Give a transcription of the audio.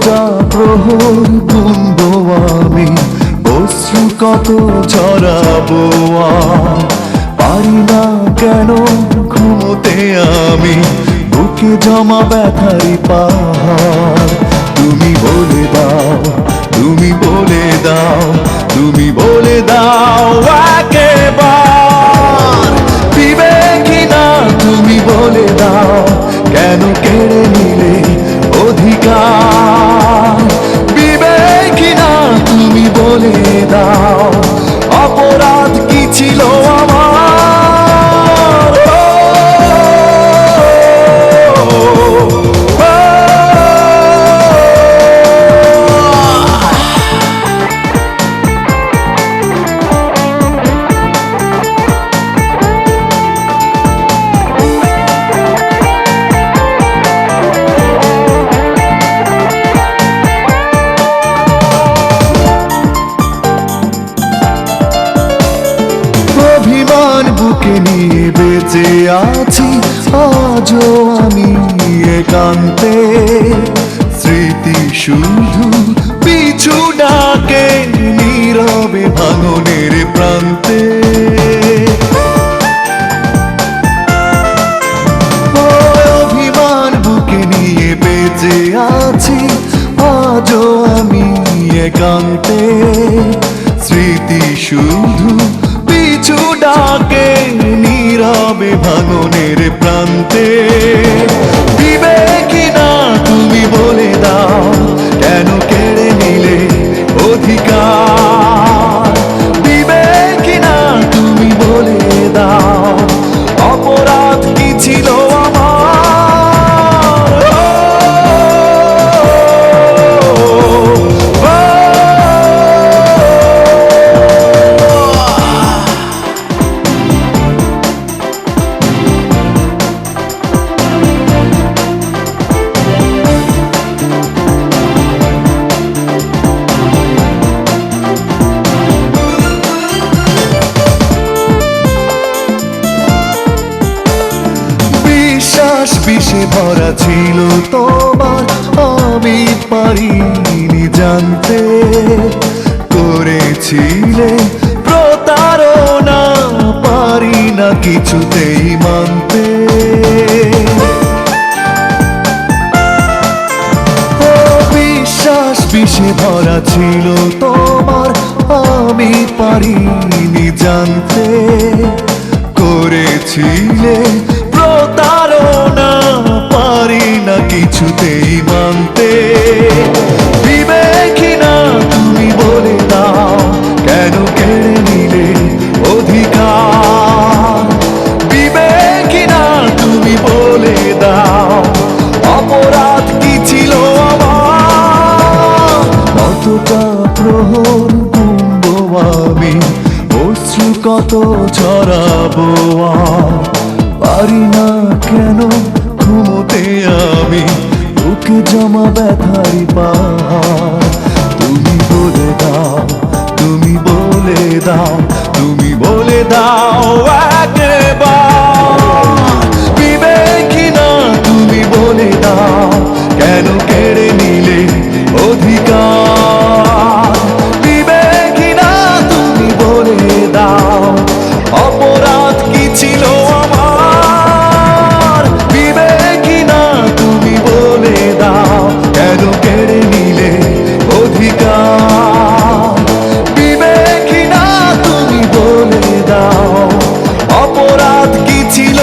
কতটা প্রহর গুনবো আমি, অশ্রু কত ঝরাবো আর পারি না কেন ঘুমোতে আমি, বুকে জমা ব্যথারি পাহাড়। তুমি বলে দাও, তুমি বলে দাও, তুমি বলে দাও একেবার, বিবেকী না তুমি বলে দাও, কেন কেড়ে নিলে অধিকার। বিবেকী না তুমি বলে দাও, অপরাধ কি ছিল আমার। অভিমান বুকে নিয়ে বেঁচে আছি আজও আমি একান্তে, স্মৃতি শুধু পিছু ডাকে নীরবে ভাঙনের প্রান্তে। অভিমান বুকে নিয়ে বেঁচে আছি আজও আমি একান্তে, স্মৃতি শুধু পিছু ডাকে নীরবে ভাঙনের প্রান্তে। বিবেকী না তুমি বলে দাও, কেন কেড়ে নিলে অধিকার। বিবেকী না তুমি বলে দাও, অপরাধ কি ছিল আমার। বিশ্বাস বিষে ভরা ছিল তোমার, আমি পারিনি জানতে, করেছিলে প্রতারণা পারি না কিছুতেই মানতে। বিশ্বাস বিষে ভরা ছিল তোমার, আমি পারিনি জানতে, করেছিলে প্রতারণা পারি না কিছুতেই মানতে। বিবেকী না তুমি বলে দাও, কেন কেড়ে নিলে অধিকার। বিবেকী না তুমি বলে দাও, অপরাধ কি ছিল আমার। কতটা প্রহর গুনবো আমি, অশ্রু কত ঝরাবো আর পারি না কেন ঘুমোতে আমি, বুকে জমা ব্যথারি পাহাড়। তুমি বলে দাও, তুমি বলে দাও, তুমি বলে দাও একবার, বিবেকী না তুমি বলে দাও, কেন কেড়ে নিলে অধিকার। বিবেকী না তুমি বলে দাও, অপরাধ কি ছিল আমার। বিবেকী না তুমি বলে দাও, কেন কেড়ে নিলে অধিকার। বিবেকী না তুমি বলে দাও, অপরাধ কি ছিল।